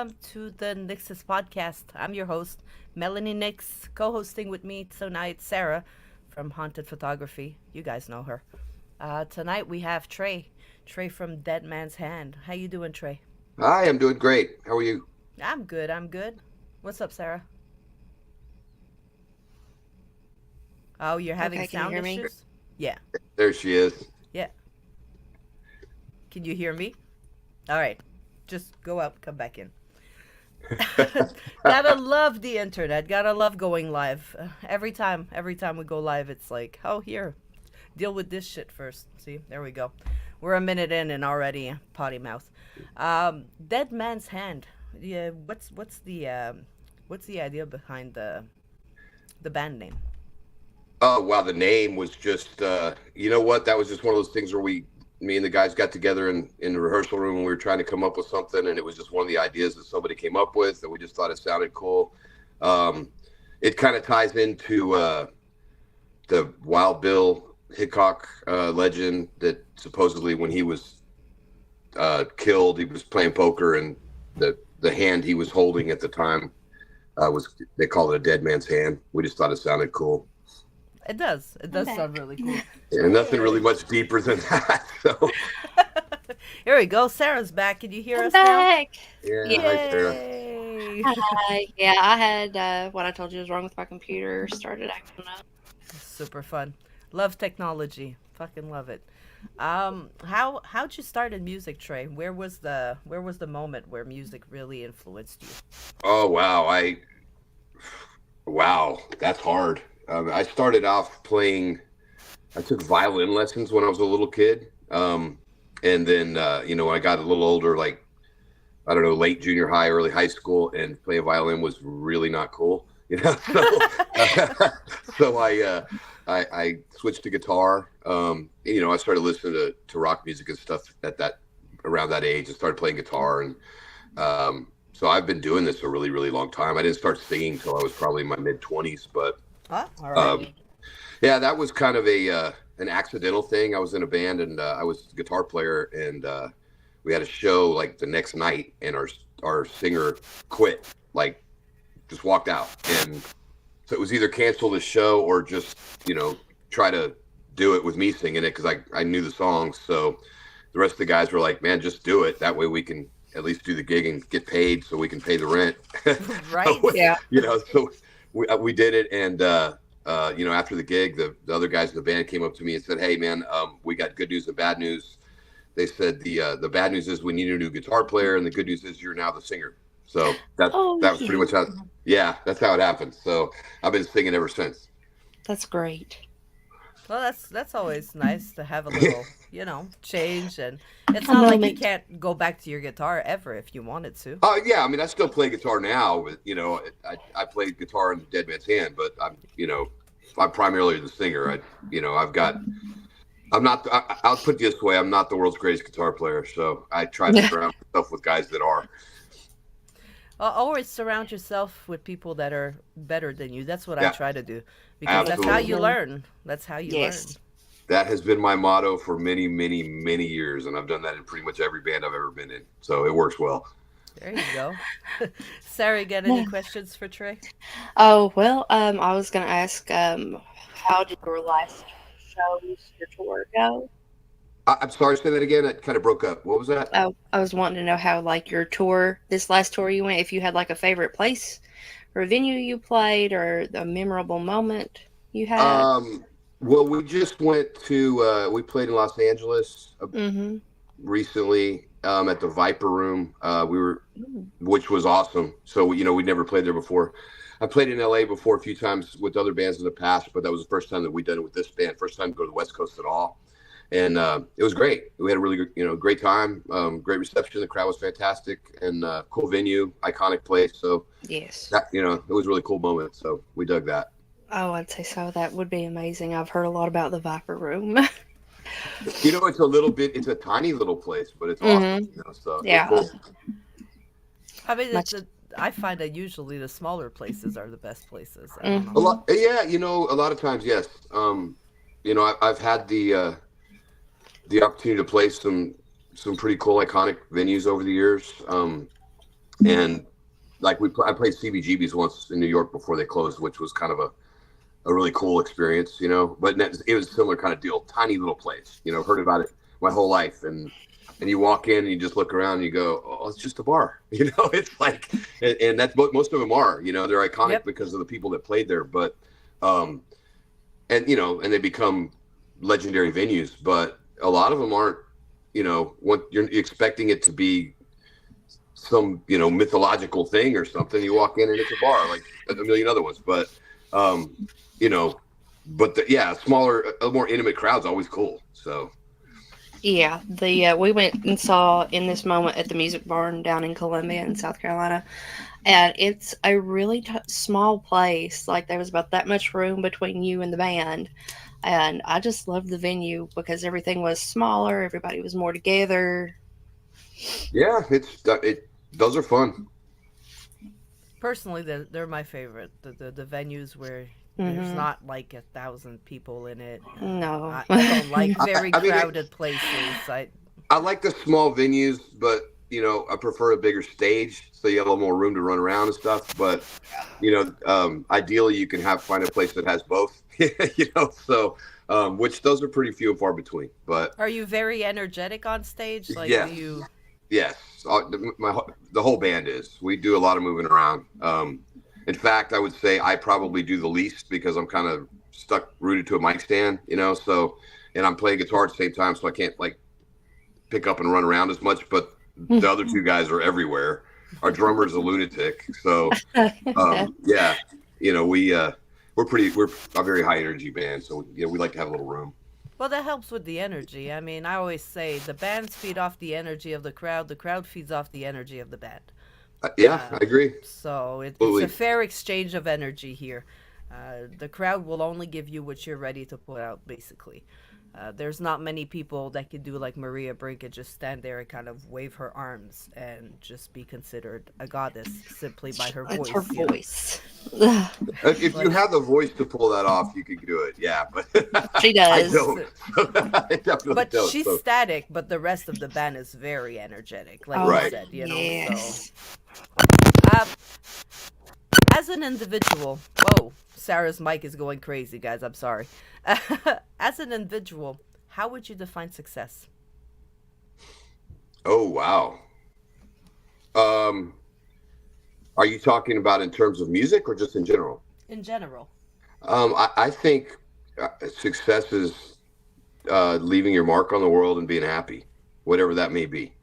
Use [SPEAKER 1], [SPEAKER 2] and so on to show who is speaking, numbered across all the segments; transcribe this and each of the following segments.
[SPEAKER 1] welcome to the NYXUS podcast. I'm your host, Melany Nyx. Co-hosting with me tonight, Sarah from Haunted Photography. You guys know her. Tonight we have Trey. Trey from Dead Man's Hand. How you doing, Trey?
[SPEAKER 2] Hi, I'm doing great. How are you?
[SPEAKER 1] I'm good. I'm good. What's up, Sarah? Oh, you're having
[SPEAKER 3] Okay, can you
[SPEAKER 1] sound
[SPEAKER 3] hear me?
[SPEAKER 1] issues? Yeah.
[SPEAKER 2] There she is.
[SPEAKER 1] Yeah. Can you hear me? All right. Just go out, come back in. Gotta love the internet. Gotta love going live. Every time we go live, it's like, oh, here, deal with this shit first. See, there we go. We're a minute in and already potty mouth. Dead Man's Hand. Yeah, what's the idea behind the band name?
[SPEAKER 2] Oh, wow. The name was just, you know what? That was just one of those things where me and the guys got together in the rehearsal room and we were trying to come up with something. And it was just one of the ideas that somebody came up with and we just thought it sounded cool. It kind of ties into the Wild Bill Hickok legend that supposedly when he was killed, he was playing poker and the hand he was holding at the time they called it a dead man's hand. We just thought it sounded cool.
[SPEAKER 1] It does. It does sound really cool.
[SPEAKER 2] And nothing really much deeper than that. So
[SPEAKER 1] Here we go. Sarah's back. Can you hear
[SPEAKER 3] I'm
[SPEAKER 1] us now?
[SPEAKER 3] back.
[SPEAKER 2] yeah,
[SPEAKER 3] Yeah.
[SPEAKER 2] hi, Sarah.
[SPEAKER 1] Yay!
[SPEAKER 3] Hi. Yeah, I had what I told you was wrong with my computer. Started acting up.
[SPEAKER 1] Super fun. Love technology. Fucking love it. How'd you start in music, Trey? Where was the moment where music really influenced you?
[SPEAKER 2] Oh wow, that's hard. I started off playing. I took violin lessons when I was a little kid, and then when I got a little older, like I don't know, late junior high, early high school, and playing violin was really not cool. So I switched to guitar. I started listening to rock music and stuff at that around that age, and started playing guitar. And so I've been doing this a really, really long time. I didn't start singing until I was probably in my mid-20s, but
[SPEAKER 1] Huh? All right.
[SPEAKER 2] yeah, that was kind of an accidental thing. I was in a band and I was a guitar player, and we had a show like the next night, and our singer quit, like just walked out, and so it was either cancel the show or just try to do it with me singing it because I knew the songs. So the rest of the guys were like, "Man, just do it. That way we can at least do the gig and get paid, so we can pay the rent."
[SPEAKER 1] Right.
[SPEAKER 3] Yeah.
[SPEAKER 2] So we did it, and after the gig, the other guys in the band came up to me and said, "Hey, man, we got good news and bad news." They said the bad news is we need a new guitar player, and the good news is you're now the singer. So that was pretty much how. Yeah, that's how it happened. So I've been singing ever since.
[SPEAKER 3] That's great.
[SPEAKER 1] Well, that's always nice to have a little, change, and it's
[SPEAKER 3] A
[SPEAKER 1] not like you
[SPEAKER 3] moment.
[SPEAKER 1] can't go back to your guitar ever if you wanted to.
[SPEAKER 2] Oh yeah, I mean I still play guitar now. But, I play guitar in Dead Man's Hand, but I'm primarily the singer. I've got. I'm not. I'll put it this way: I'm not the world's greatest guitar player, so I try to surround myself with guys that are.
[SPEAKER 1] Always surround yourself with people that are better than you. That's what I
[SPEAKER 2] Yeah,
[SPEAKER 1] try to do because that's how you
[SPEAKER 2] absolutely.
[SPEAKER 1] learn. That's how you learn.
[SPEAKER 3] Yes.
[SPEAKER 2] That has been my motto for many, many, many years, and I've done that in pretty much every band I've ever been in. So it works well.
[SPEAKER 1] There you go. Sarah, you got any questions for Trey?
[SPEAKER 3] Oh well. I was gonna ask. How did your last shows, your tour go?
[SPEAKER 2] I'm sorry, say that again. It kind of broke up. What was that?
[SPEAKER 3] Oh, I was wanting to know how like your tour, this last tour you went, if you had like a favorite place or a venue you played or a memorable moment you had.
[SPEAKER 2] Well, we just went to we played in Los Angeles
[SPEAKER 3] Mm-hmm.
[SPEAKER 2] recently at the Viper Room. Which was awesome. So we never played there before. I played in LA before a few times with other bands in the past, but that was the first time that we'd done it with this band. First time to go to the West Coast at all, and it was great. We had a really good, great time. Great reception. The crowd was fantastic, and cool venue, iconic place. So
[SPEAKER 3] Yes.
[SPEAKER 2] that it was a really cool moment. So we dug that.
[SPEAKER 3] Oh, I'd say so. That would be amazing. I've heard a lot about the Viper Room.
[SPEAKER 2] It's a tiny little place, but it's awesome.
[SPEAKER 3] Mm-hmm.
[SPEAKER 2] So it was
[SPEAKER 3] Yeah.
[SPEAKER 2] cool.
[SPEAKER 1] I mean,
[SPEAKER 3] Much.
[SPEAKER 1] I find that usually the smaller places are the best places. I don't
[SPEAKER 2] A
[SPEAKER 1] know.
[SPEAKER 3] Mm-hmm.
[SPEAKER 2] lot, yeah. A lot of times, yes. I've had the opportunity to play some pretty cool iconic venues over the years. And like I played CBGB's once in New York before they closed, which was kind of a really cool experience, you know. But it was a similar kind of deal, tiny little place, you know. Heard about it my whole life, and you walk in and you just look around and you go, oh, it's just a bar, you know. It's like, and that's what most of them are, you know. They're iconic
[SPEAKER 1] Yep.
[SPEAKER 2] because of the people that played there, but and you know, and they become legendary venues, but a lot of them aren't, you know, what you're expecting it to be some, you know, mythological thing or something. You walk in and it's a bar like a million other ones, but you know, but yeah, smaller, a more intimate crowd's always cool. So
[SPEAKER 3] Yeah, we went and saw In This Moment at the Music Barn down in Columbia in South Carolina, and it's a really small place. Like there was about that much room between you and the band, and I just loved the venue because everything was smaller, everybody was more together.
[SPEAKER 2] yeah, those are fun.
[SPEAKER 1] Personally, they're my favorite. The venues where there's
[SPEAKER 3] Hmm.
[SPEAKER 1] not like 1,000 people in it.
[SPEAKER 3] No.
[SPEAKER 1] I don't like very
[SPEAKER 2] I mean,
[SPEAKER 1] crowded places.
[SPEAKER 2] I like the small venues, but you know, I prefer a bigger stage so you have a little more room to run around and stuff. But you know, ideally, you can find a place that has both. You know, so which those are pretty few and far between. But
[SPEAKER 1] Are you very energetic on stage? Like, do
[SPEAKER 2] yes,
[SPEAKER 1] you?
[SPEAKER 2] yes, the whole band is. We do a lot of moving around. In fact, I would say I probably do the least because I'm kind of stuck rooted to a mic stand. You know, so and I'm playing guitar at the same time, so I can't like pick up and run around as much, but the other two guys are everywhere. Our drummer's a lunatic, so yeah, you know we're a very high energy band, so you know we like to have a little room.
[SPEAKER 1] Well, that helps with the energy. I mean, I always say the bands feed off the energy of the crowd feeds off the energy of the band.
[SPEAKER 2] Yeah, I agree.
[SPEAKER 1] So it's a
[SPEAKER 2] Absolutely.
[SPEAKER 1] fair exchange of energy here. The crowd will only give you what you're ready to put out, basically. There's not many people that can do like Maria Brink and just stand there and kind of wave her arms and just be considered a goddess simply by her
[SPEAKER 3] It's her
[SPEAKER 1] voice, you know?
[SPEAKER 3] voice.
[SPEAKER 2] If you
[SPEAKER 1] Like,
[SPEAKER 2] have the voice to pull that off, you could do it. Yeah, but
[SPEAKER 3] She
[SPEAKER 2] I
[SPEAKER 3] does.
[SPEAKER 2] don't. I definitely
[SPEAKER 1] but
[SPEAKER 2] don't.
[SPEAKER 1] she's
[SPEAKER 2] So
[SPEAKER 1] static, but the rest of the band is very energetic, like you
[SPEAKER 3] Oh,
[SPEAKER 2] right.
[SPEAKER 1] said, you know? So,
[SPEAKER 3] yes.
[SPEAKER 1] uh, as an individual, whoa, Sarah's mic is going crazy, guys. I'm sorry. As an individual, how would you define success
[SPEAKER 2] Oh wow. Um, are you talking about in terms of music or just in general?
[SPEAKER 1] in general?
[SPEAKER 2] I think success is leaving your mark on the world and being happy, whatever that may be.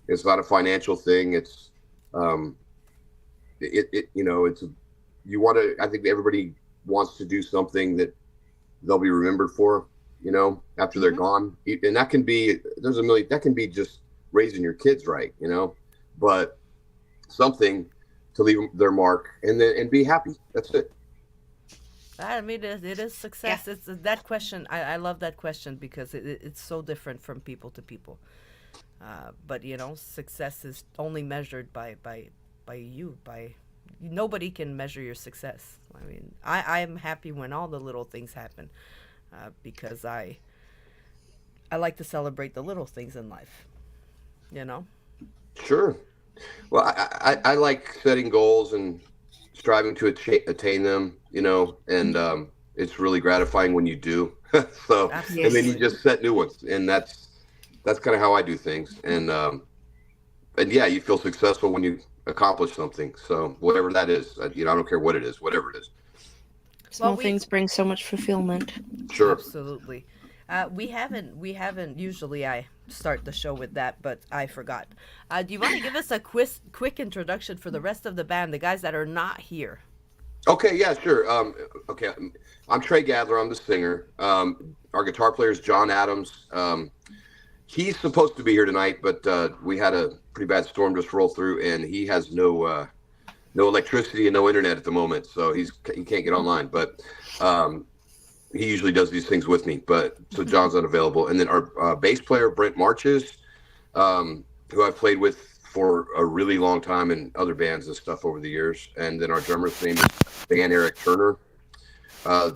[SPEAKER 2] It's not a financial thing. It's um, you know, you want to. I think everybody wants to do something that they'll be remembered for. You know, after they're
[SPEAKER 1] Mm-hmm.
[SPEAKER 2] gone, and that can be there's a million. That can be just raising your kids right. You know, but something to leave their mark and be happy. That's it.
[SPEAKER 1] I mean, it is
[SPEAKER 3] Yeah.
[SPEAKER 1] success. It's that question. I love that question because it's so different from people to people. But you know, success is only measured by you. By nobody can measure your success. I mean, I'm happy when all the little things happen because I like to celebrate the little things in life. You know.
[SPEAKER 2] Sure. Well, I like setting goals and striving to attain them, you know, and it's really gratifying when you do. So, and then you
[SPEAKER 3] Yes.
[SPEAKER 1] Absolutely.
[SPEAKER 2] just set new ones, and that's kind of how I do things. And yeah, you feel successful when you accomplish something. So whatever that is, you know, I don't care what it is, whatever it is.
[SPEAKER 1] Well,
[SPEAKER 3] Small things bring so much fulfillment.
[SPEAKER 2] Sure.
[SPEAKER 1] absolutely. We haven't usually I start the show with that, but I forgot. Do you want to give us a quick introduction for the rest of the band, the guys that are not here?
[SPEAKER 2] Okay. Yeah. Sure. Okay. I'm Trey Gadler. I'm the singer. Our guitar player is John Adams. He's supposed to be here tonight, but we had a pretty bad storm just roll through, and he has no electricity and no internet at the moment, so he can't get online. But um, he usually does these things with me. But so John's unavailable, and then our bass player Brent Marches, who I've played with for a really long time in other bands and stuff over the years, and then our drummer's name is Van Eric Turner. Uh,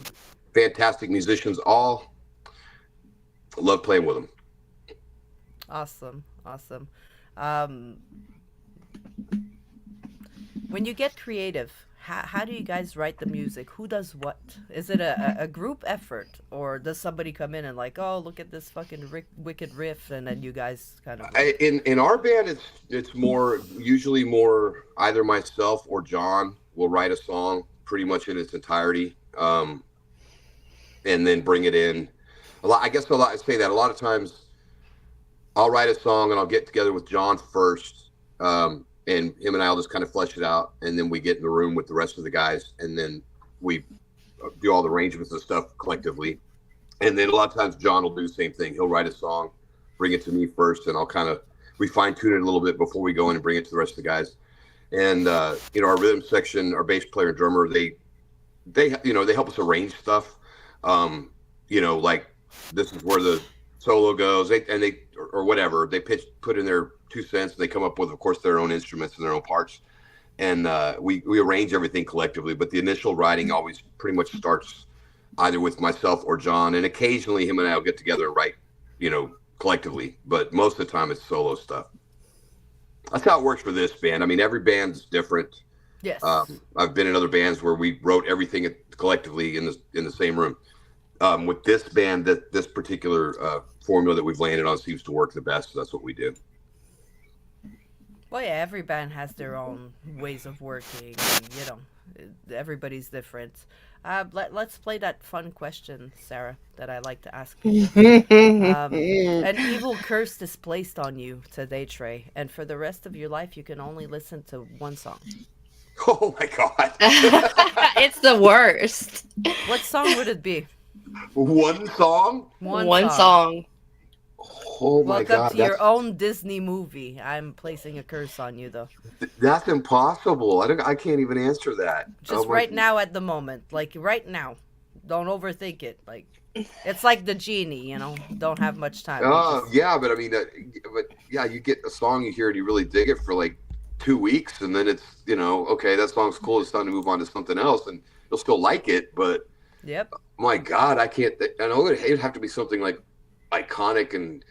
[SPEAKER 2] Fantastic musicians, all love playing with them.
[SPEAKER 1] Awesome, awesome. Um, When you get creative, how do you guys write the music? Who does what? Is it a group effort, or does somebody come in and like, oh, look at this fucking wicked riff, and then you guys kind of like...
[SPEAKER 2] In our band, it's more usually more either myself or John will write a song pretty much in its entirety, and then bring it in. I guess I say that a lot of times I'll write a song and I'll get together with John first, and him and I'll just kind of flesh it out, and then we get in the room with the rest of the guys, and then we do all the arrangements and stuff collectively. And then a lot of times John will do the same thing. He'll write a song, bring it to me first, and we fine tune it a little bit before we go in and bring it to the rest of the guys. And our rhythm section, our bass player and drummer, they help us arrange stuff. Like this is where the solo goes, or whatever. They put in their 2 cents. They come up with, of course, their own instruments and their own parts, and we arrange everything collectively. But the initial writing always pretty much starts either with myself or John, and occasionally him and I will get together and write, collectively. But most of the time it's solo stuff. That's how it works for this band. I mean, every band's different.
[SPEAKER 1] Yes.
[SPEAKER 2] I've been in other bands where we wrote everything collectively in the same room. With this band, this particular formula that we've landed on seems to work the best. So that's what we do.
[SPEAKER 1] Well, yeah, every band has their own ways of working. Everybody's different. Let's play that fun question, Sarah, that I like to ask people. An evil curse is placed on you today, Trey, and for the rest of your life, you can only listen to one song.
[SPEAKER 2] Oh my God!
[SPEAKER 3] It's the worst.
[SPEAKER 1] What song would it be?
[SPEAKER 2] One song?
[SPEAKER 3] One song.
[SPEAKER 2] Oh my God!
[SPEAKER 1] Welcome to your own Disney movie. I'm placing a curse on you, though.
[SPEAKER 2] That's impossible. I can't even answer that.
[SPEAKER 1] Just right now, at the moment, like right now. Don't overthink it. Like it's like the genie, Don't have much time.
[SPEAKER 2] Yeah, but I mean, you get a song, you hear it, you really dig it for like 2 weeks, and then it's okay, that song's cool. It's time to move on to something else, and you'll still like it, but
[SPEAKER 1] yep.
[SPEAKER 2] My God, I can't. I know it'd have to be something like iconic and.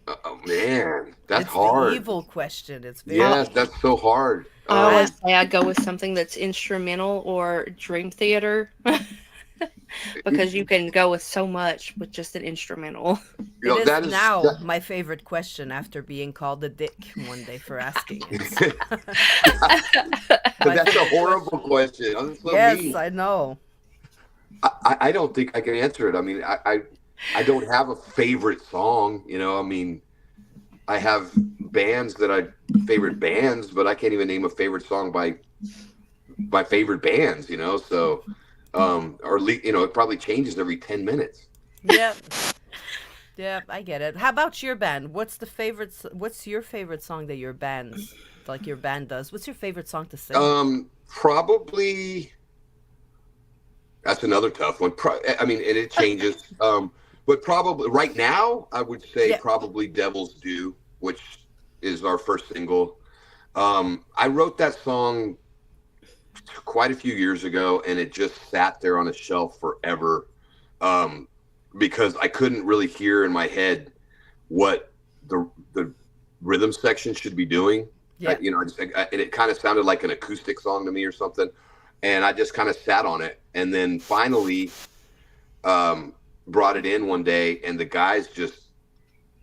[SPEAKER 2] Oh man, that's hard.
[SPEAKER 1] The evil question. It's very
[SPEAKER 2] that's so hard.
[SPEAKER 3] I always say I go with something that's instrumental or Dream Theater, because you can go with so much with just an instrumental.
[SPEAKER 1] It is now my favorite question after being called a dick one day for asking it.
[SPEAKER 2] That's a horrible question. So
[SPEAKER 1] yes,
[SPEAKER 2] mean.
[SPEAKER 1] I know.
[SPEAKER 2] I don't think I can answer it. I mean, I don't have a favorite song, I mean, I have bands that favorite bands, but I can't even name a favorite song by favorite bands, so, it probably changes every 10 minutes.
[SPEAKER 1] Yep. Yeah, I get it. How about your band? What's your favorite song that your band does? What's your favorite song to sing?
[SPEAKER 2] Probably, that's another tough one. And it changes. But probably right now, I would say probably Devil's Due, which is our first single. I wrote that song quite a few years ago, and it just sat there on a shelf forever, because I couldn't really hear in my head what the rhythm section should be doing. Yeah. And it kind of sounded like an acoustic song to me or something, and I just kind of sat on it, and then finally brought it in one day, and the guys just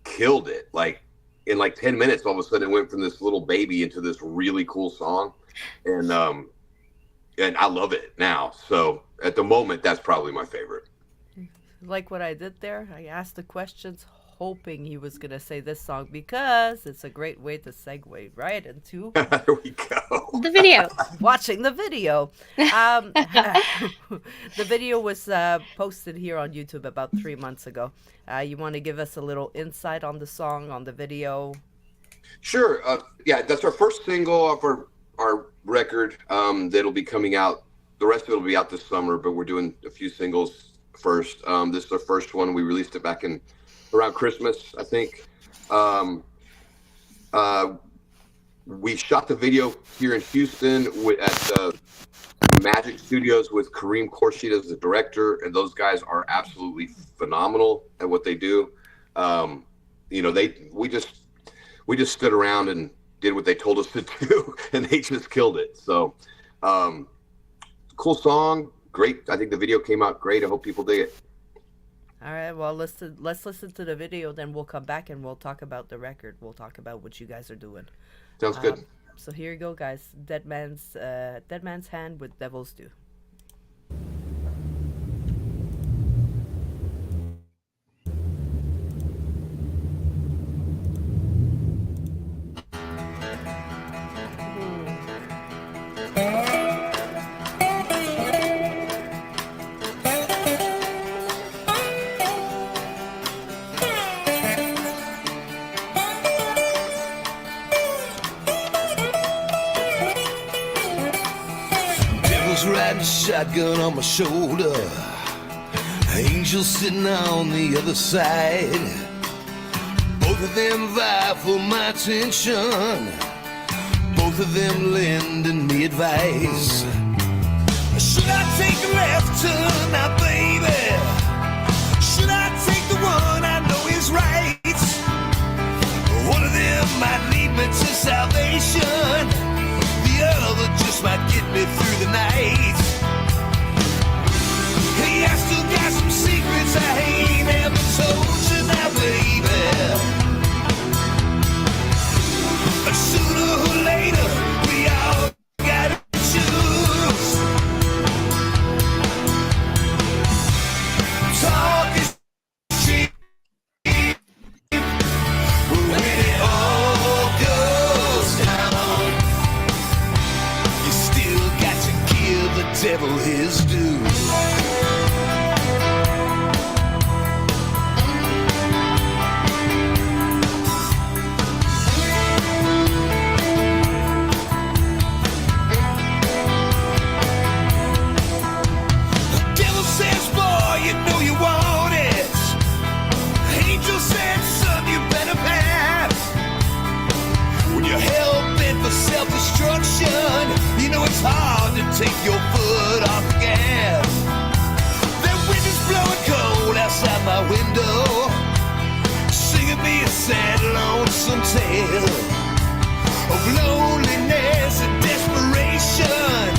[SPEAKER 2] killed it. Like in like 10 minutes, all of a sudden it went from this little baby into this really cool song, and I love it now. So at the moment, that's probably my favorite.
[SPEAKER 1] Like what I did there, I asked the questions hoping he was gonna say this song, because it's a great way to segue right into
[SPEAKER 2] there we go.
[SPEAKER 3] The video.
[SPEAKER 1] Watching the video. The video was posted here on YouTube about 3 months ago. You want to give us a little insight on the song, on the video?
[SPEAKER 2] Sure. That's our first single off our record. That'll be coming out. The rest of it will be out this summer, but we're doing a few singles first. This is our first one. We released it back in around Christmas, I think. We shot the video here in Houston at Magic Studios with Kareem Khorshid as the director, and those guys are absolutely phenomenal at what they do. We just stood around and did what they told us to do, and they just killed it. So, cool song, great. I think the video came out great. I hope people dig it.
[SPEAKER 1] All right, well, let's listen to the video, then we'll come back and we'll talk about the record. We'll talk about what you guys are doing.
[SPEAKER 2] Sounds good.
[SPEAKER 1] So here you go, guys. Dead Man's Hand with Devil's Due.
[SPEAKER 4] Riding a shotgun on my shoulder, angel sitting on the other side. Both of them vie for my attention, both of them lending me advice. Should I take the left turn now, baby? Should I take the one I know is right? One of them might lead me to salvation, the other just might get me through the night. Hey, I still got some secrets I ain't ever told you now, baby. But sooner or later, we all gotta choose. Talk is cheap when it all goes down. You still got to give the devil his due. Self-destruction, you know it's hard to take your foot off the gas. That wind is blowing cold outside my window, singing me a sad, lonesome tale of loneliness and desperation,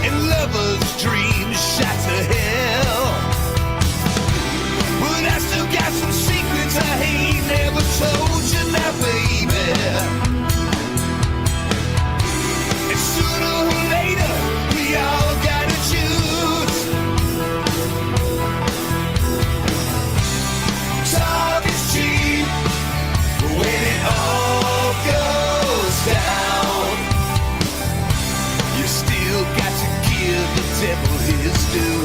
[SPEAKER 4] and lovers' dreams shot to hell. But I still got some secrets I ain't never told you now, baby. Sooner or later, we all gotta choose. Talk is cheap when it all goes down. You still got to give the devil his due.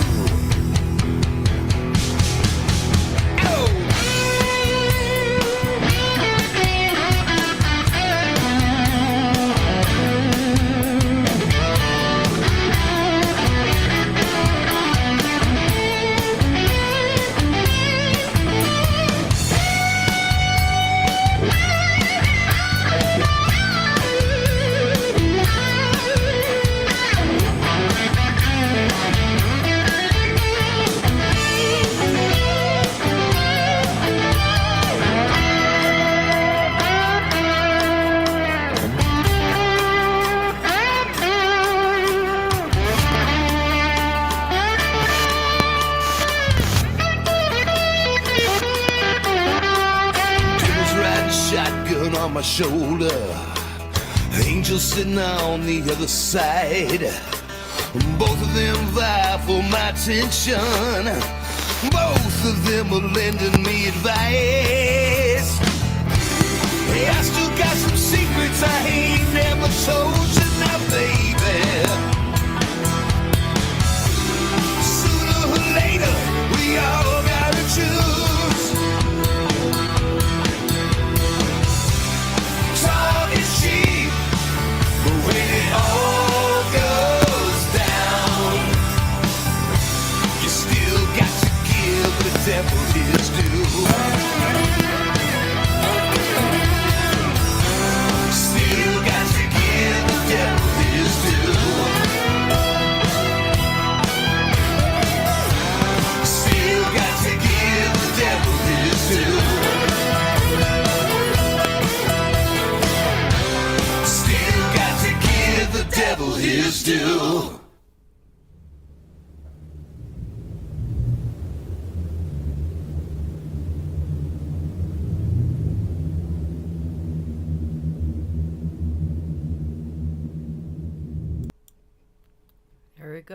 [SPEAKER 4] My shoulder, angel sitting on the other side. Both of them vie for my attention, both of them are lending me advice. Hey, I still got some secrets I ain't never told you now, baby. Sooner or later, we all gotta choose. When it all goes down, you still got to give the devil his due. Still got to give the devil his due.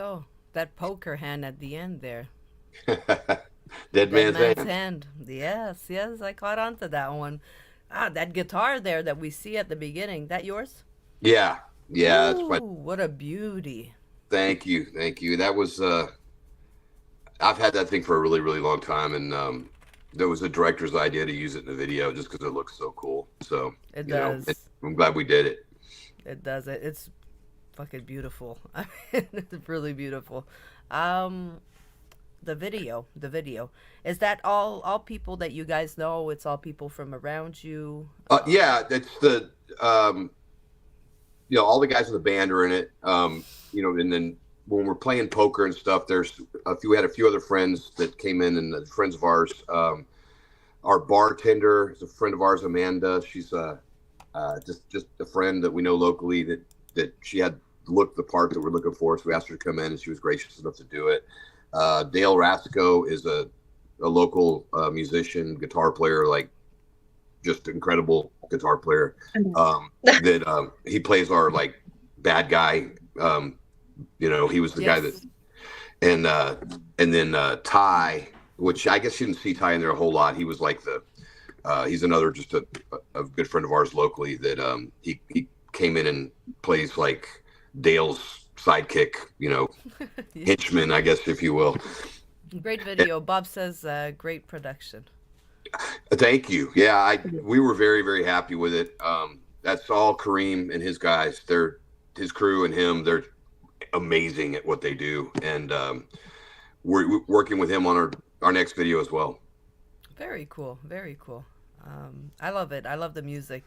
[SPEAKER 1] go. That poker hand at the end there.
[SPEAKER 2] Dead man's hand.
[SPEAKER 1] hand. Yes, yes, I caught on to that one. Ah, that guitar there that we see at the beginning, that yours?
[SPEAKER 2] Yeah, yeah, that's
[SPEAKER 1] Ooh,
[SPEAKER 2] my.
[SPEAKER 1] what a beauty.
[SPEAKER 2] Thank you, thank you. That was I've had that thing for a really, really long time, and there was a director's idea to use it in the video just because it looks so cool. So
[SPEAKER 1] It
[SPEAKER 2] you know,
[SPEAKER 1] does.
[SPEAKER 2] I'm glad we did it.
[SPEAKER 1] It does. It's fucking beautiful. I mean, it's really beautiful. The video. Is that all people that you guys know? It's all people from around you?
[SPEAKER 2] Yeah, that's the you know, all the guys in the band are in it. You know, and then when we're playing poker and stuff, there's we had a few other friends that came in, and friends of ours. Our bartender is a friend of ours, Amanda. She's just a friend that we know locally that she had looked the part that we're looking for. So we asked her to come in, and she was gracious enough to do it. Dale Rasco is a local musician, guitar player, like just incredible guitar player. That he plays our like bad guy. You know, he was the guy that, and then Ty, which I guess you didn't see Ty in there a whole lot. He was like he's another just a good friend of ours locally that he came in and plays like Dale's sidekick, you know, henchman, I guess, if you will.
[SPEAKER 1] Great video. Bob says great production.
[SPEAKER 2] Thank you. Yeah, we were very, very happy with it. That's all Kareem and his guys. They're his crew and him. They're amazing at what they do, and we're working with him on our next video as well.
[SPEAKER 1] Very cool. Very cool. I love it. I love the music.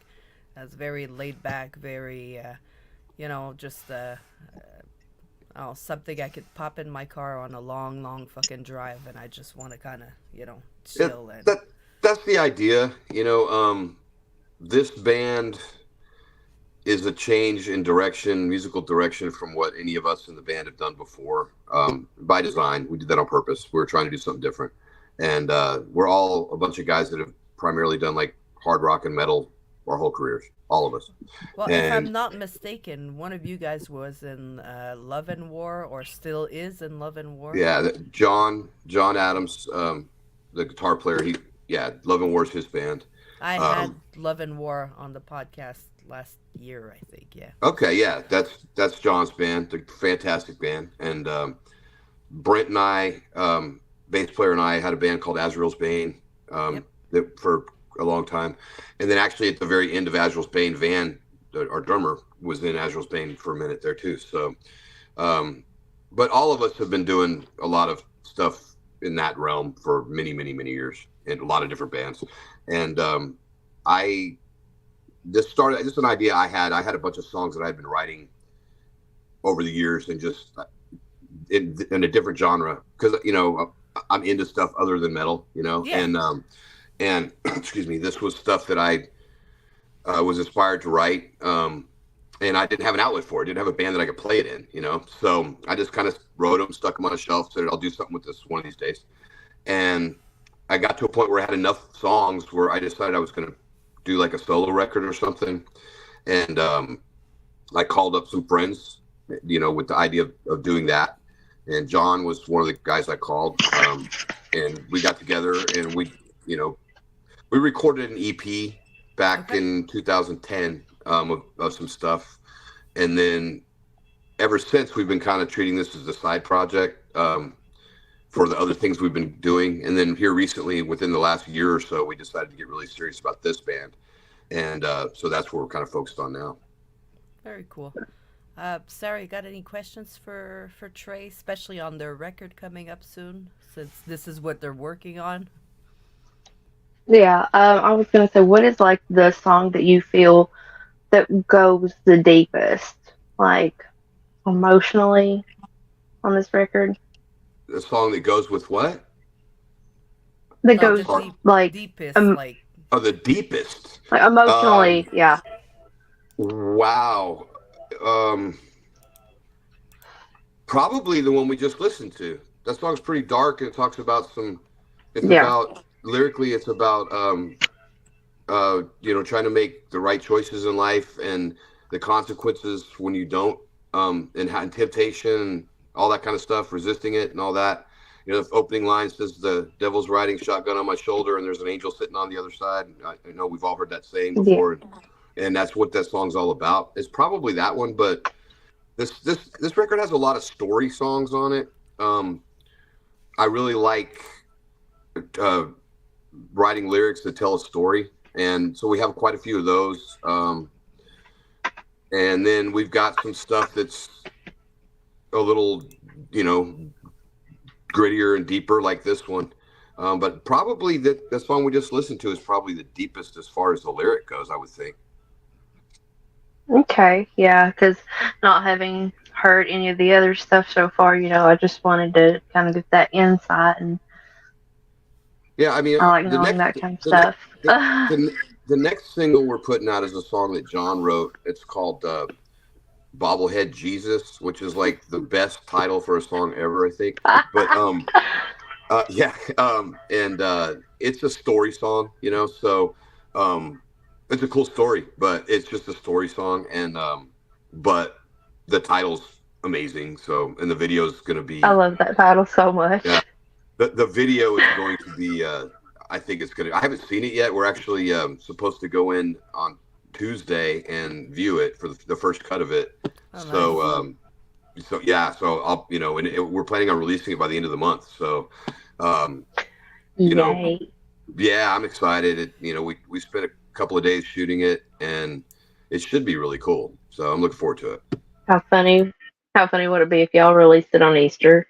[SPEAKER 1] It's very laid back. Very, you know, just something I could pop in my car on a long, long fucking drive, and I just want to kind of, you know, chill.
[SPEAKER 2] That's the idea. You know, this band is a change in direction, musical direction, from what any of us in the band have done before. By design, we did that on purpose. We were trying to do something different, and we're all a bunch of guys that have primarily done like hard rock and metal our whole careers, all of us.
[SPEAKER 1] Well, if I'm not mistaken, one of you guys was in Love and War, or still is in Love and War.
[SPEAKER 2] Yeah, John Adams, the guitar player. Love and War is his band.
[SPEAKER 1] I had Love and War on the podcast last year, I think. Yeah.
[SPEAKER 2] Okay, yeah, that's John's band, the fantastic band, and Brent and I, bass player, and I had a band called Azrael's Bane that for a long time, and then actually at the very end of Azrael's Bane, Van, our drummer, was in Azrael's Bane for a minute there too. So, but all of us have been doing a lot of stuff in that realm for many, many, many years in a lot of different bands, and this started just an idea I had. I had a bunch of songs that I had been writing over the years, and just in a different genre, because you know I'm into stuff other than metal, you know, and excuse me, this was stuff that I was inspired to write, and I didn't have an outlet for it. Didn't have a band that I could play it in, you know. So I just kind of wrote them, stuck them on a shelf, said I'll do something with this one of these days, and I got to a point where I had enough songs where I decided I was going to do like a solo record or something, and I called up some friends, you know, with the idea of doing that, and John was one of the guys I called, and we got together and we recorded an EP back in 2010 of some stuff, and then ever since we've been kind of treating this as a side project for the other things we've been doing. And then here recently, within the last year or so, we decided to get really serious about this band. And so that's what we're kind of focused on now.
[SPEAKER 1] Very cool. Sarah, you got any questions for Trey, especially on their record coming up soon, since this is what they're working on?
[SPEAKER 3] Yeah, I was going to say, what is like the song that you feel that goes the deepest, like emotionally, on this record?
[SPEAKER 2] The song that goes with what?
[SPEAKER 3] That goes like
[SPEAKER 1] deepest, like
[SPEAKER 2] the deepest,
[SPEAKER 3] like emotionally, yeah.
[SPEAKER 2] Wow. Probably the one we just listened to. That song's pretty dark, and it talks about about lyrically, it's about trying to make the right choices in life and the consequences when you don't, and temptation. all that kind of stuff, resisting it and all that. You know, the opening line says the devil's riding shotgun on my shoulder and there's an angel sitting on the other side. I know we've all heard that saying before, and that's what that song's all about. It's probably that one, but this record has a lot of story songs on it. I really like writing lyrics that tell a story, and so we have quite a few of those. And then we've got some stuff that's a little, you know, grittier and deeper, like this one. But probably the song we just listened to is probably the deepest as far as the lyric goes, I would think.
[SPEAKER 3] Okay, yeah, because not having heard any of the other stuff so far, you know, I just wanted to kind of get that insight, and
[SPEAKER 2] Yeah, I mean,
[SPEAKER 3] I like knowing that kind of stuff.
[SPEAKER 2] The next single we're putting out is a song that John wrote. It's called Bobblehead Jesus, which is like the best title for a song ever, I think. But it's a story song, you know, so it's a cool story, but it's just a story song, and but the title's amazing. So, and the video's gonna be.
[SPEAKER 3] I love that title so much.
[SPEAKER 2] Yeah, the video is going to be. I think it's gonna. I haven't seen it yet. We're actually supposed to go in on Tuesday and view it for the first cut of it.
[SPEAKER 1] Oh, nice.
[SPEAKER 2] So I'll, you know, and we're planning on releasing it by the end of the month. So, you
[SPEAKER 3] Yay.
[SPEAKER 2] know, yeah, I'm excited. You know, we spent a couple of days shooting it, and it should be really cool. So I'm looking forward to it.
[SPEAKER 3] How funny would it be if y'all released it on Easter?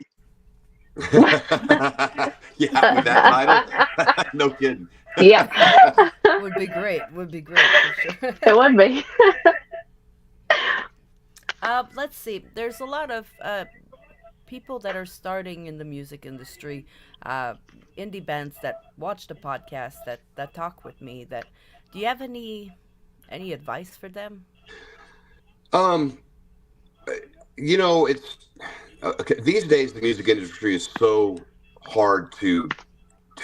[SPEAKER 2] Yeah, with that title, no kidding.
[SPEAKER 3] Yeah.
[SPEAKER 1] Would be great. Would be great for sure.
[SPEAKER 3] It would be.
[SPEAKER 1] Let's see. There's a lot of people that are starting in the music industry, indie bands that watch the podcast, that talk with me. Do you have any advice for them?
[SPEAKER 2] You know, it's okay. These days the music industry is so hard to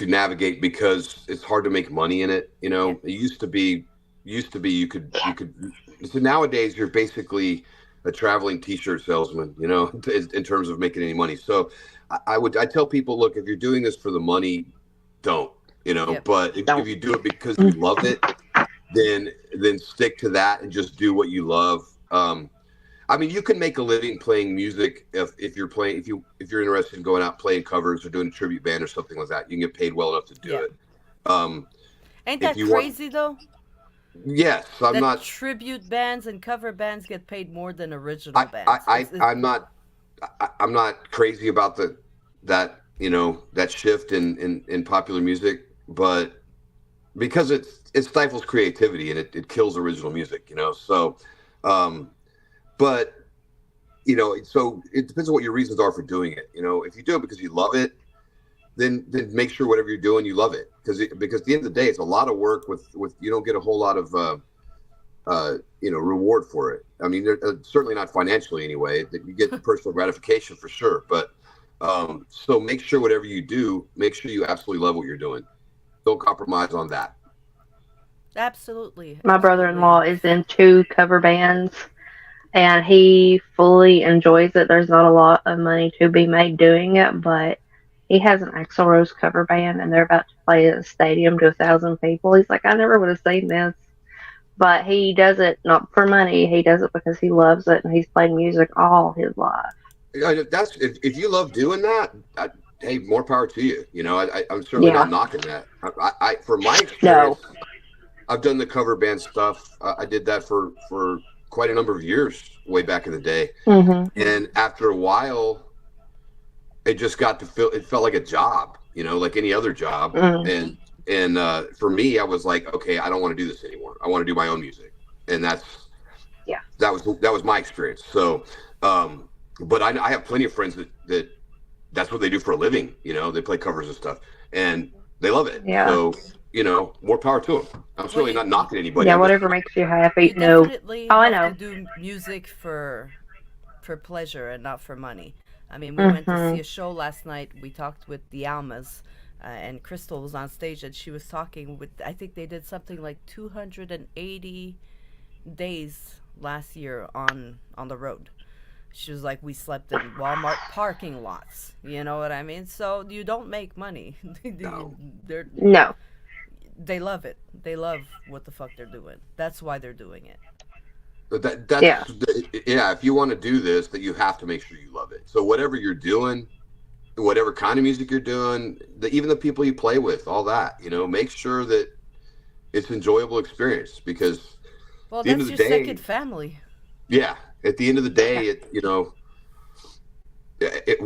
[SPEAKER 2] navigate because it's hard to make money in it. You know, it used to be you could so nowadays you're basically a traveling t-shirt salesman, you know, in terms of making any money. So I tell people, look, if you're doing this for the money, don't, you know, but if you do it because you love it, then stick to that and just do what you love. I mean, you can make a living playing music if you're interested in going out playing covers or doing a tribute band or something like that. You can get paid well enough to do it.
[SPEAKER 1] Ain't that crazy though?
[SPEAKER 2] Yes, I'm not.
[SPEAKER 1] Tribute bands and cover bands get paid more than original bands.
[SPEAKER 2] I'm not crazy about that you know, that shift in popular music, but because it stifles creativity and it kills original music, you know. So, but you know, so it depends on what your reasons are for doing it. You know, if you do it because you love it, then make sure whatever you're doing, you love it. Because at the end of the day, it's a lot of work with you don't get a whole lot of, you know, reward for it. I mean, certainly not financially anyway. You get personal gratification for sure. But so make sure whatever you do, make sure you absolutely love what you're doing. Don't compromise on that.
[SPEAKER 1] Absolutely.
[SPEAKER 3] My brother-in-law is in 2 cover bands, and he fully enjoys it. There's not a lot of money to be made doing it, but he has an Axl Rose cover band, and they're about to play at a stadium to 1,000 people. He's like, I never would have seen this. But he does it not for money. He does it because he loves it, and he's played music all his life.
[SPEAKER 2] That's if you love doing that, hey, more power to you. You know, I'm certainly not knocking that. I from my experience, I've done the cover band stuff. I did that for quite a number of years way back in the day.
[SPEAKER 3] Mm-hmm.
[SPEAKER 2] And after a while, it just got to feel, it felt like a job, you know, like any other job. Mm-hmm. And for me, I was like, okay, I don't want to do this anymore. I want to do my own music. And that was my experience. So, but I have plenty of friends that's what they do for a living. You know, they play covers and stuff and they love it.
[SPEAKER 3] Yeah.
[SPEAKER 2] So, you know, more power to them. I'm certainly not knocking anybody.
[SPEAKER 3] Yeah, whatever makes you happy. No.
[SPEAKER 1] I know. To do music for pleasure and not for money. I mean, we went to see a show last night. We talked with the Almas, and Crystal was on stage, and she was talking with, I think they did something like 280 days last year on the road. She was like, we slept in Walmart parking lots. You know what I mean? So you don't make money.
[SPEAKER 2] No.
[SPEAKER 1] They're
[SPEAKER 3] No.
[SPEAKER 1] they love it. They love what the fuck they're doing. That's why they're doing it.
[SPEAKER 2] But that's
[SPEAKER 3] Yeah.
[SPEAKER 2] yeah. If you want to do this, that you have to make sure you love it. So whatever you're doing, whatever kind of music you're doing, even the people you play with, all that, make sure that it's an enjoyable experience, because
[SPEAKER 1] Well,
[SPEAKER 2] at the end
[SPEAKER 1] that's
[SPEAKER 2] of
[SPEAKER 1] your
[SPEAKER 2] the day,
[SPEAKER 1] second family.
[SPEAKER 2] yeah, at the end of the day,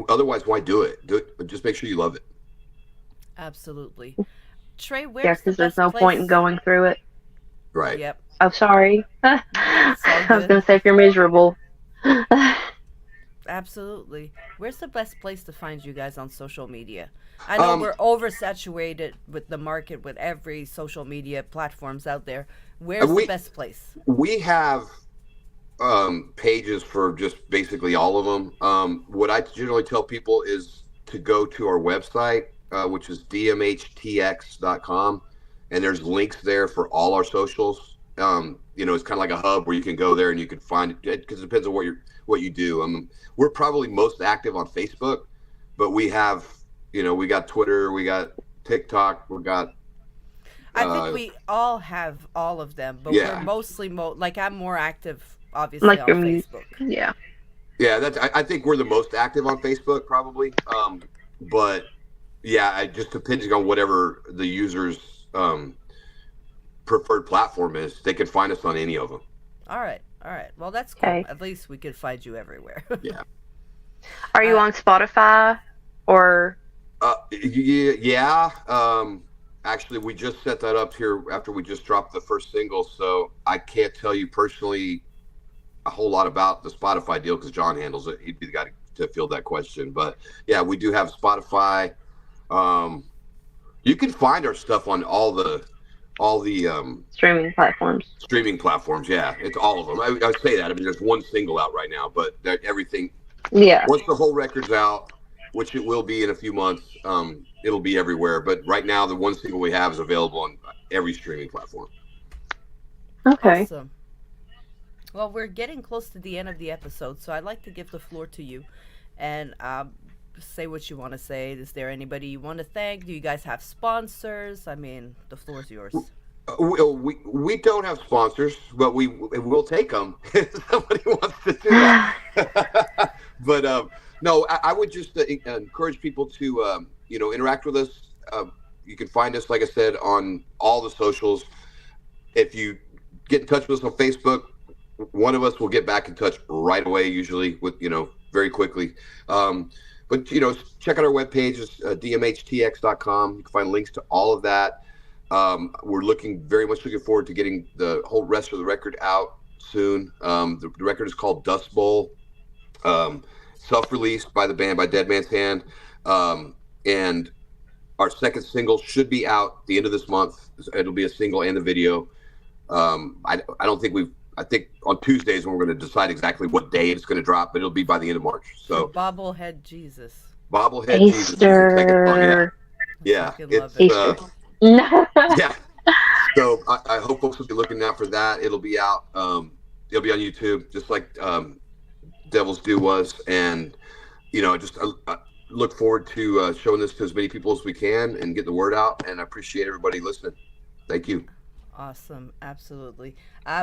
[SPEAKER 2] otherwise, why do it? But just make sure you love it.
[SPEAKER 1] Absolutely. Trey,
[SPEAKER 3] Yeah,
[SPEAKER 1] where's the
[SPEAKER 3] because there's
[SPEAKER 1] best
[SPEAKER 3] no
[SPEAKER 1] place?
[SPEAKER 3] point in going through it.
[SPEAKER 2] Right.
[SPEAKER 1] Yep.
[SPEAKER 3] Oh, sorry. I
[SPEAKER 1] It's all
[SPEAKER 3] was
[SPEAKER 1] good.
[SPEAKER 3] going to say if you're miserable.
[SPEAKER 1] Absolutely. Where's the best place to find you guys on social media? I know we're oversaturated with the market, with every social media platforms out there. Where's the best place?
[SPEAKER 2] We have pages for just basically all of them. What I generally tell people is to go to our website, which is dmhtx.com, and there's links there for all our socials. It's kind of like a hub where you can go there and you can find it, because it depends on what you do. We're probably most active on Facebook, but we have, we got Twitter, we got TikTok, we got.
[SPEAKER 1] I think we all have all of them, but
[SPEAKER 2] Yeah.
[SPEAKER 1] we're mostly like I'm more active, obviously,
[SPEAKER 3] Like
[SPEAKER 1] on
[SPEAKER 3] your
[SPEAKER 1] Facebook.
[SPEAKER 3] Yeah.
[SPEAKER 2] Yeah, I think we're the most active on Facebook, probably. But yeah, it just depending on whatever the user's preferred platform is, they can find us on any of them.
[SPEAKER 1] All right. Well, that's cool.
[SPEAKER 3] Okay.
[SPEAKER 1] At least we could find you everywhere.
[SPEAKER 2] Yeah.
[SPEAKER 3] Are you on Spotify or?
[SPEAKER 2] Yeah. Actually, we just set that up here after we just dropped the first single, so I can't tell you personally a whole lot about the Spotify deal because John handles it. He'd be the guy to field that question. But yeah, we do have Spotify. You can find our stuff on all the
[SPEAKER 3] Streaming platforms.
[SPEAKER 2] streaming platforms. Yeah, it's all of them. I would say that. I mean, there's one single out right now, but everything.
[SPEAKER 3] Yeah.
[SPEAKER 2] Once the whole record's out, which it will be in a few months, it'll be everywhere. But right now, the one single we have is available on every streaming platform.
[SPEAKER 3] Okay.
[SPEAKER 1] Awesome. Well, we're getting close to the end of the episode, so I'd like to give the floor to you and say what you want to say. Is there anybody you want to thank? Do you guys have sponsors? I mean, the floor is yours.
[SPEAKER 2] We don't have sponsors, but we'll take them if somebody wants to do that. But no, I would just encourage people to interact with us. You can find us, like I said, on all the socials. If you get in touch with us on Facebook, one of us will get back in touch right away, usually with very quickly. But check out our webpage, it's dmhtx.com. You can find links to all of that. We're very much looking forward to getting the whole rest of the record out soon. The record is called Dust Bowl, self-released by the band, by Dead Man's Hand. And our second single should be out the end of this month. It'll be a single and the video. I think on Tuesdays when we're going to decide exactly what day it's going to drop, but it'll be by the end of March. So
[SPEAKER 1] Bobblehead Jesus.
[SPEAKER 2] Bobblehead Jesus is the second song. Yeah.
[SPEAKER 1] fucking love
[SPEAKER 2] It's
[SPEAKER 3] it.
[SPEAKER 2] yeah. So I hope folks will be looking out for that. It'll be out. It'll be on YouTube, just like Devil's Due was. And just look forward to showing this to as many people as we can and get the word out. And I appreciate everybody listening. Thank you.
[SPEAKER 1] Awesome. Absolutely.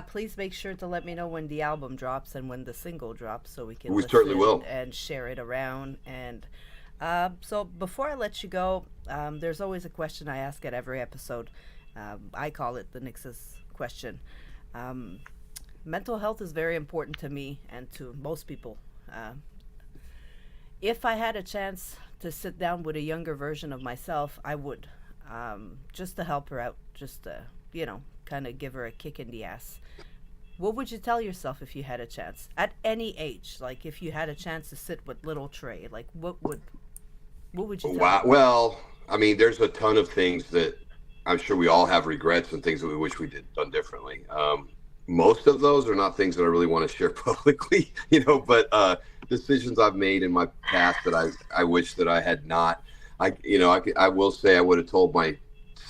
[SPEAKER 1] Please make sure to let me know when the album drops and when the single drops so we can
[SPEAKER 2] certainly will.
[SPEAKER 1] And share it around. And so before I let you go, there's always a question I ask at every episode. I call it the NYXUS question. Mental health is very important to me and to most people. If I had a chance to sit down with a younger version of myself, I would. Just to help her out, just to, kind of give her a kick in the ass. What would you tell yourself if you had a chance? At any age, like if you had a chance to sit with little Trey, like what would you tell
[SPEAKER 2] Wow.
[SPEAKER 1] him?
[SPEAKER 2] Well, I mean, there's a ton of things that I'm sure we all have regrets and things that we wish we done differently. Most of those are not things that I really want to share publicly, but decisions I've made in my past that I wish that I had not. I will say I would have told my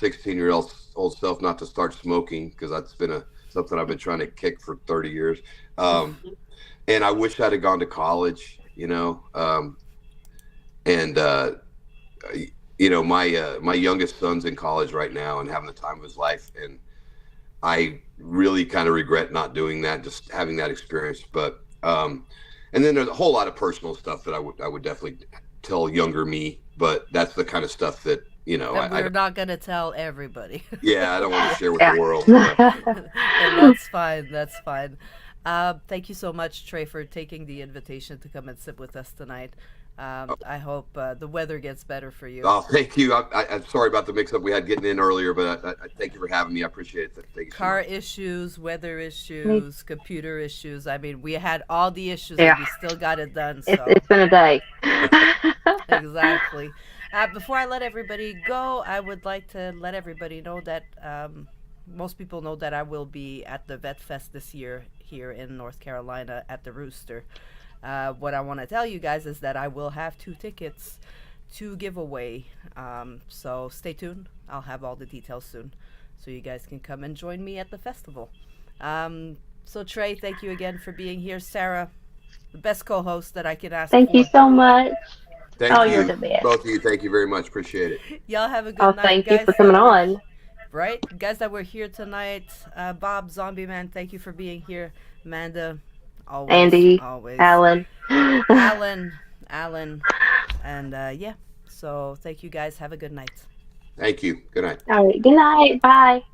[SPEAKER 2] 16-year-old self not to start smoking, because that's been something I've been trying to kick for 30 years. and I wish I'd have gone to college, and my youngest son's in college right now and having the time of his life, and I really kind of regret not doing that, just having that experience. But and then there's a whole lot of personal stuff that I would definitely tell younger me, but that's the kind of stuff that
[SPEAKER 1] That we're not gonna tell everybody.
[SPEAKER 2] yeah, I don't want to share with the world.
[SPEAKER 1] And that's fine. That's fine. Thank you so much, Trey, for taking the invitation to come and sit with us tonight. I hope the weather gets better for you.
[SPEAKER 2] Oh, thank you. I'm sorry about the mix-up we had getting in earlier, but I thank you for having me. I appreciate it. Thank you so
[SPEAKER 1] Car
[SPEAKER 2] much.
[SPEAKER 1] issues, weather issues, computer issues. I mean, we had all the issues and we still got it done. So
[SPEAKER 5] It's been a day.
[SPEAKER 1] exactly. Before I let everybody go, I would like to let everybody know that most people know that I will be at the Vet Fest this year here in North Carolina at the Rooster. What I want to tell you guys is that I will have 2 tickets to give away. So stay tuned. I'll have all the details soon. So you guys can come and join me at the festival. So Trey, thank you again for being here. Sarah, the best co-host that I could ask
[SPEAKER 5] Thank
[SPEAKER 1] for.
[SPEAKER 5] you so much.
[SPEAKER 2] Thank
[SPEAKER 5] Oh,
[SPEAKER 2] you,
[SPEAKER 5] you're the best.
[SPEAKER 2] both of you. Thank you very much. Appreciate it.
[SPEAKER 1] Y'all have a good
[SPEAKER 5] Oh,
[SPEAKER 1] night,
[SPEAKER 5] thank you
[SPEAKER 1] guys.
[SPEAKER 5] for coming on.
[SPEAKER 1] Right? Guys that were here tonight. Bob, Zombie Man, thank you for being here. Amanda, always.
[SPEAKER 5] Andy,
[SPEAKER 1] always.
[SPEAKER 5] Alan.
[SPEAKER 1] Alan. And yeah. So thank you guys. Have a good night.
[SPEAKER 2] Thank you. Good night.
[SPEAKER 5] All right. Good night. Bye.